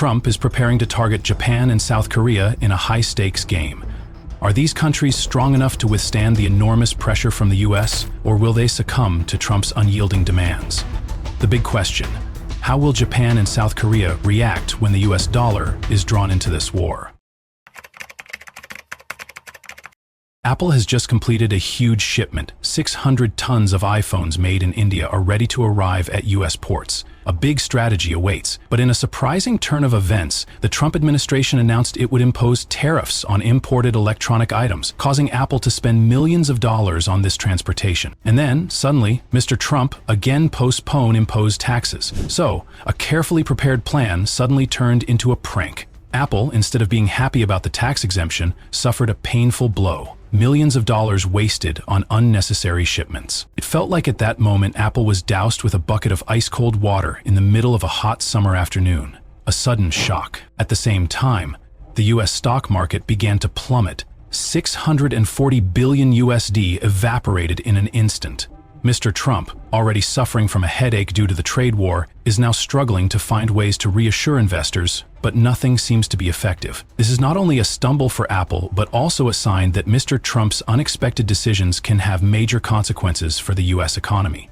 Trump is preparing to target Japan and South Korea in a high-stakes game. Are these countries strong enough to withstand the enormous pressure from the US, or will they succumb to Trump's unyielding demands? The big question: how will Japan and South Korea react when the US dollar is drawn into this war? Apple has just completed a huge shipment. 600 tons of iPhones made in India are ready to arrive at US ports. A big strategy awaits, but in a surprising turn of events, the Trump administration announced it would impose tariffs on imported electronic items, causing Apple to spend millions of dollars on this transportation. And then, suddenly, Mr. Trump again postponed imposed taxes. So, a carefully prepared plan suddenly turned into a prank. Apple, instead of being happy about the tax exemption, suffered a painful blow. Millions of dollars wasted on unnecessary shipments. It felt like at that moment Apple was doused with a bucket of ice-cold water in the middle of a hot summer afternoon. A sudden shock. At the same time, the US stock market began to plummet. 640 billion USD evaporated in an instant. Mr. Trump, already suffering from a headache due to the trade war, is now struggling to find ways to reassure investors, but nothing seems to be effective. This is not only a stumble for Apple, but also a sign that Mr. Trump's unexpected decisions can have major consequences for the US economy.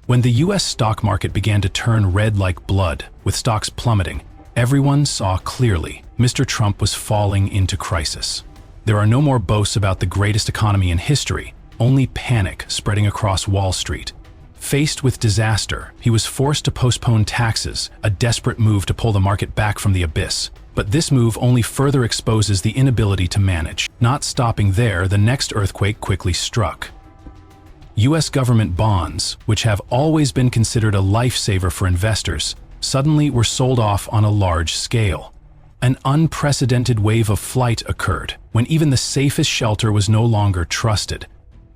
When the US stock market began to turn red like blood, with stocks plummeting, everyone saw clearly Mr. Trump was falling into crisis. There are no more boasts about the greatest economy in history, only panic spreading across Wall Street. Faced with disaster, he was forced to postpone taxes, a desperate move to pull the market back from the abyss. But this move only further exposes the inability to manage. Not stopping there, the next earthquake quickly struck. US government bonds, which have always been considered a lifesaver for investors, suddenly were sold off on a large scale. An unprecedented wave of flight occurred, when even the safest shelter was no longer trusted.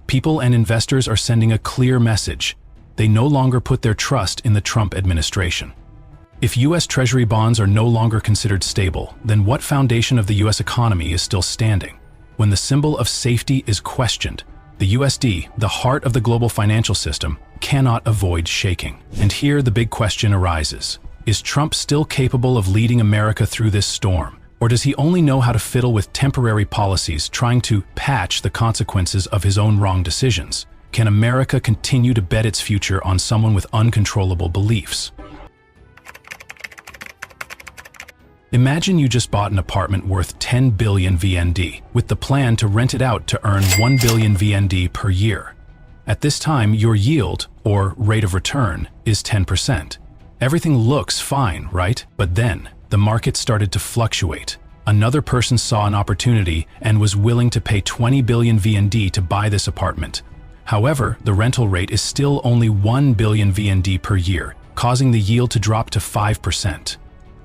People and investors are sending a clear message. They no longer put their trust in the Trump administration. If US Treasury bonds are no longer considered stable, then what foundation of the US economy is still standing? When the symbol of safety is questioned, the USD, the heart of the global financial system, cannot avoid shaking. And here the big question arises. Is Trump still capable of leading America through this storm? Or does he only know how to fiddle with temporary policies, trying to patch the consequences of his own wrong decisions? Can America continue to bet its future on someone with uncontrollable beliefs? Imagine you just bought an apartment worth 10 billion VND, with the plan to rent it out to earn 1 billion VND per year. At this time, your yield, or rate of return, is 10%. Everything looks fine, right? But then, the market started to fluctuate. Another person saw an opportunity and was willing to pay 20 billion VND to buy this apartment. However, the rental rate is still only 1 billion VND per year, causing the yield to drop to 5%.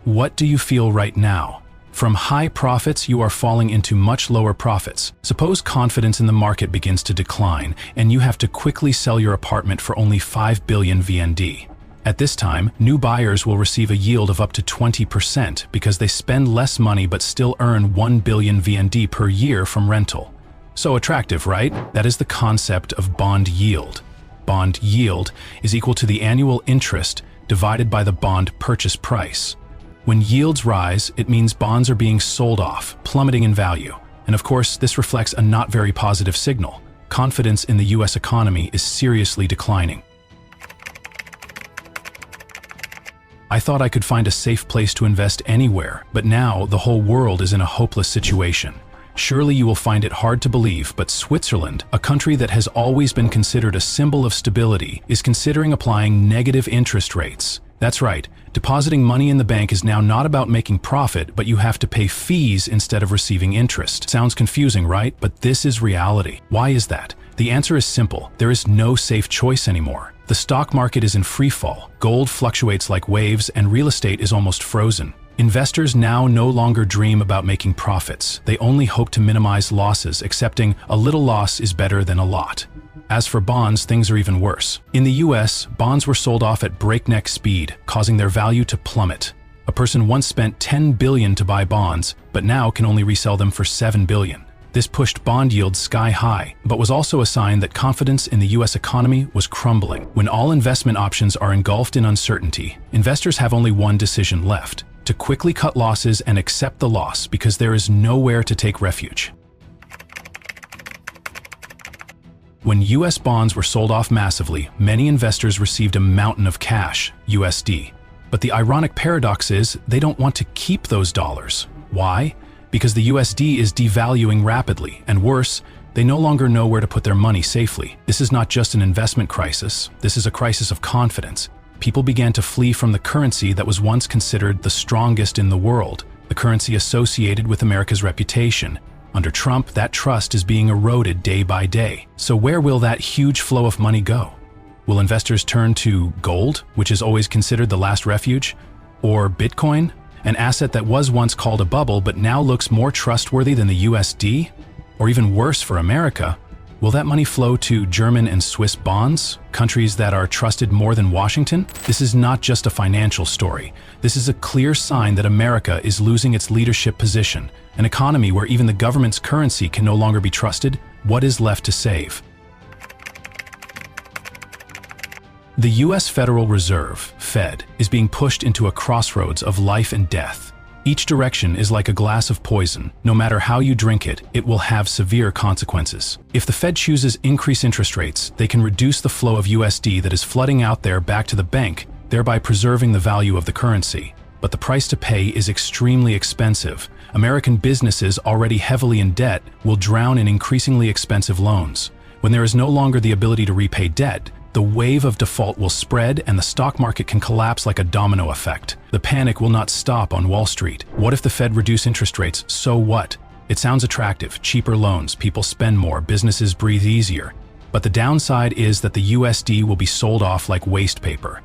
What do you feel right now? From high profits, you are falling into much lower profits. Suppose confidence in the market begins to decline, and you have to quickly sell your apartment for only 5 billion VND. At this time, new buyers will receive a yield of up to 20% because they spend less money but still earn 1 billion VND per year from rental. So attractive, right? That is the concept of bond yield. Bond yield is equal to the annual interest divided by the bond purchase price. When yields rise, it means bonds are being sold off, plummeting in value. And of course, this reflects a not very positive signal. Confidence in the US economy is seriously declining. I thought I could find a safe place to invest anywhere, but now the whole world is in a hopeless situation. Surely you will find it hard to believe, but Switzerland, a country that has always been considered a symbol of stability, is considering applying negative interest rates. That's right, depositing money in the bank is now not about making profit, but you have to pay fees instead of receiving interest. Sounds confusing, right? But this is reality. Why is that? The answer is simple. There is no safe choice anymore. The stock market is in free fall, gold fluctuates like waves, and real estate is almost frozen. Investors now no longer dream about making profits. They only hope to minimize losses, accepting a little loss is better than a lot. As for bonds, things are even worse. In the US, bonds were sold off at breakneck speed, causing their value to plummet. A person once spent 10 billion to buy bonds, but now can only resell them for 7 billion. This pushed bond yields sky high, but was also a sign that confidence in the US economy was crumbling. When all investment options are engulfed in uncertainty, investors have only one decision left: to quickly cut losses and accept the loss because there is nowhere to take refuge. When US bonds were sold off massively, many investors received a mountain of cash, USD. But the ironic paradox is they don't want to keep those dollars. Why? Because the USD is devaluing rapidly, and worse, they no longer know where to put their money safely. This is not just an investment crisis, this is a crisis of confidence. People began to flee from the currency that was once considered the strongest in the world, the currency associated with America's reputation. Under Trump, that trust is being eroded day by day. So where will that huge flow of money go? Will investors turn to gold, which is always considered the last refuge? Or Bitcoin, an asset that was once called a bubble but now looks more trustworthy than the USD? Or even worse for America, will that money flow to German and Swiss bonds, countries that are trusted more than Washington? This is not just a financial story. This is a clear sign that America is losing its leadership position. An economy where even the government's currency can no longer be trusted. What is left to save? The US Federal Reserve, Fed, is being pushed into a crossroads of life and death. Each direction is like a glass of poison. No matter how you drink it, it will have severe consequences. If the Fed chooses increase interest rates, they can reduce the flow of USD that is flooding out there back to the bank, thereby preserving the value of the currency. But the price to pay is extremely expensive. American businesses, already heavily in debt, will drown in increasingly expensive loans. When there is no longer the ability to repay debt, the wave of default will spread and the stock market can collapse like a domino effect. The panic will not stop on Wall Street. What if the Fed reduce interest rates? So what? It sounds attractive. Cheaper loans, people spend more, businesses breathe easier. But the downside is that the USD will be sold off like waste paper.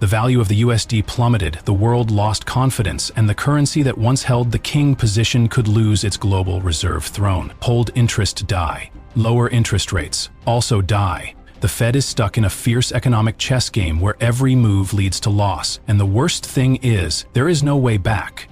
The value of the USD plummeted, the world lost confidence, and the currency that once held the king position could lose its global reserve throne. Hold interest die. Lower interest rates also die. The Fed is stuck in a fierce economic chess game where every move leads to loss. And the worst thing is, there is no way back.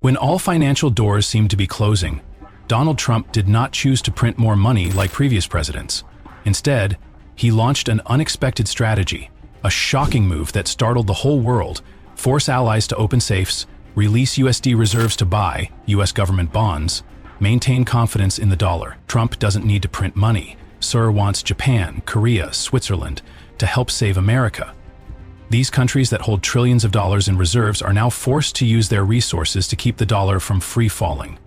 When all financial doors seemed to be closing, Donald Trump did not choose to print more money like previous presidents. Instead, he launched an unexpected strategy, a shocking move that startled the whole world: force allies to open safes, release USD reserves to buy US government bonds, maintain confidence in the dollar. Trump doesn't need to print money. Sir wants Japan, Korea, Switzerland to help save America. These countries that hold trillions of dollars in reserves are now forced to use their resources to keep the dollar from free falling.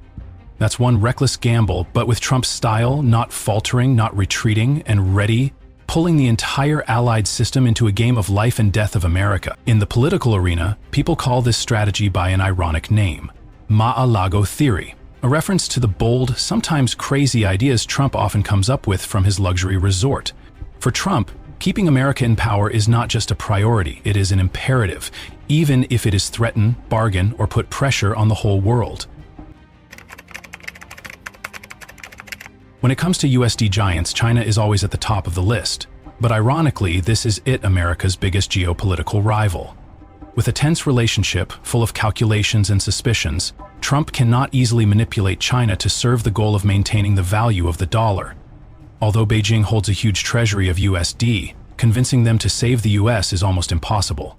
That's one reckless gamble, but with Trump's style, not faltering, not retreating, and ready, pulling the entire allied system into a game of life and death of America. In the political arena, people call this strategy by an ironic name: Mar-a-Lago theory, a reference to the bold, sometimes crazy ideas Trump often comes up with from his luxury resort. For Trump, keeping America in power is not just a priority, it is an imperative, even if it is threaten, bargain, or put pressure on the whole world. When it comes to USD giants, China is always at the top of the list. But ironically, this is America's biggest geopolitical rival. With a tense relationship, full of calculations and suspicions, Trump cannot easily manipulate China to serve the goal of maintaining the value of the dollar. Although Beijing holds a huge treasury of USD, convincing them to save the US is almost impossible.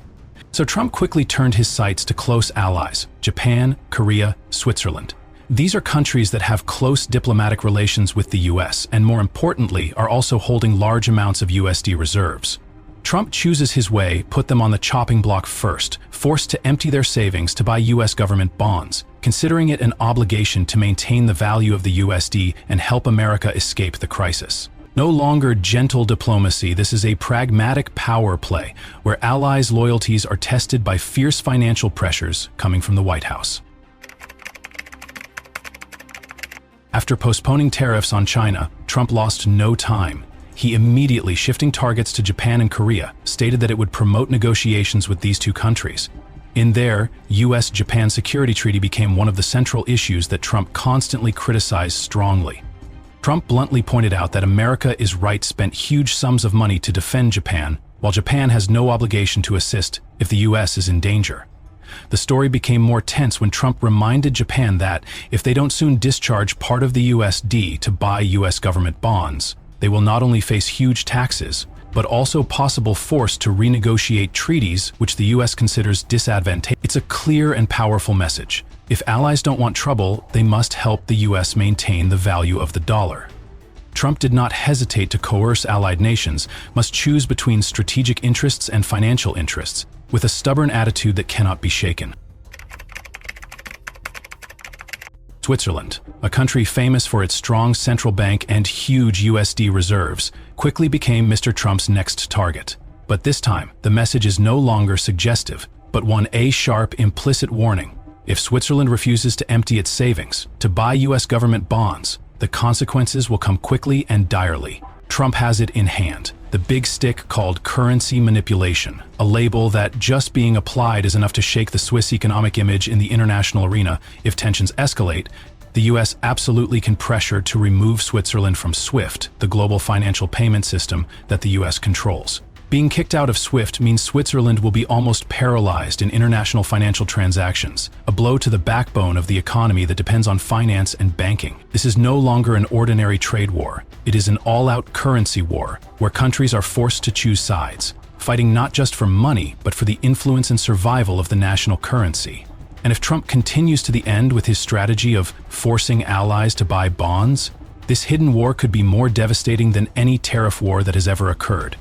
So Trump quickly turned his sights to close allies: Japan, Korea, Switzerland. These are countries that have close diplomatic relations with the US and, more importantly, are also holding large amounts of USD reserves. Trump chooses his way, put them on the chopping block first, forced to empty their savings to buy US government bonds, considering it an obligation to maintain the value of the USD and help America escape the crisis. No longer gentle diplomacy, this is a pragmatic power play where allies' loyalties are tested by fierce financial pressures coming from the White House. After postponing tariffs on China, Trump lost no time. He immediately, shifting targets to Japan and Korea, stated that it would promote negotiations with these two countries. In there, US-Japan security treaty became one of the central issues that Trump constantly criticized strongly. Trump bluntly pointed out that America is right spent huge sums of money to defend Japan, while Japan has no obligation to assist if the US is in danger. The story became more tense when Trump reminded Japan that, if they don't soon discharge part of the USD to buy US government bonds, they will not only face huge taxes, but also possible force to renegotiate treaties which the US considers disadvantageous. It's a clear and powerful message. If allies don't want trouble, they must help the US maintain the value of the dollar. Trump did not hesitate to coerce allied nations, must choose between strategic interests and financial interests, with a stubborn attitude that cannot be shaken. Switzerland, a country famous for its strong central bank and huge USD reserves, quickly became Mr. Trump's next target. But this time, the message is no longer suggestive, but one sharp, implicit warning. If Switzerland refuses to empty its savings, to buy US government bonds, the consequences will come quickly and direly. Trump has it in hand, the big stick called currency manipulation, a label that just being applied is enough to shake the Swiss economic image in the international arena. If tensions escalate, the US absolutely can pressure to remove Switzerland from SWIFT, the global financial payment system that the US controls. Being kicked out of SWIFT means Switzerland will be almost paralyzed in international financial transactions, a blow to the backbone of the economy that depends on finance and banking. This is no longer an ordinary trade war. It is an all-out currency war, where countries are forced to choose sides, fighting not just for money, but for the influence and survival of the national currency. And if Trump continues to the end with his strategy of forcing allies to buy bonds, this hidden war could be more devastating than any tariff war that has ever occurred.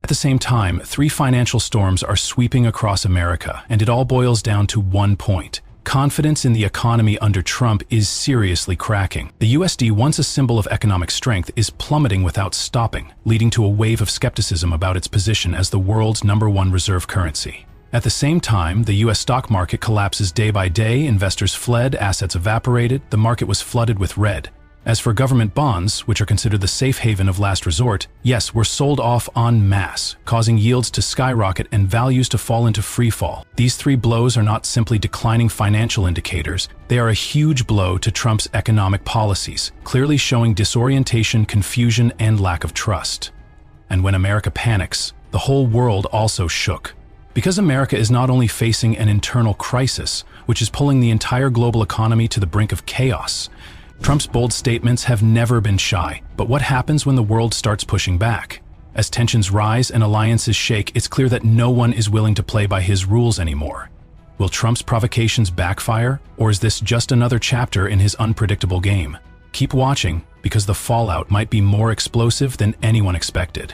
At the same time, three financial storms are sweeping across America, and it all boils down to one point. Confidence in the economy under Trump is seriously cracking. The USD, once a symbol of economic strength, is plummeting without stopping, leading to a wave of skepticism about its position as the world's #1 reserve currency. At the same time, the US stock market collapses day by day, investors fled, assets evaporated, the market was flooded with red. As for government bonds, which are considered the safe haven of last resort, yes, were sold off en masse, causing yields to skyrocket and values to fall into freefall. These three blows are not simply declining financial indicators, they are a huge blow to Trump's economic policies, clearly showing disorientation, confusion, and lack of trust. And when America panics, the whole world also shook. Because America is not only facing an internal crisis, which is pulling the entire global economy to the brink of chaos, Trump's bold statements have never been shy, but what happens when the world starts pushing back? As tensions rise and alliances shake, it's clear that no one is willing to play by his rules anymore. Will Trump's provocations backfire, or is this just another chapter in his unpredictable game? Keep watching, because the fallout might be more explosive than anyone expected.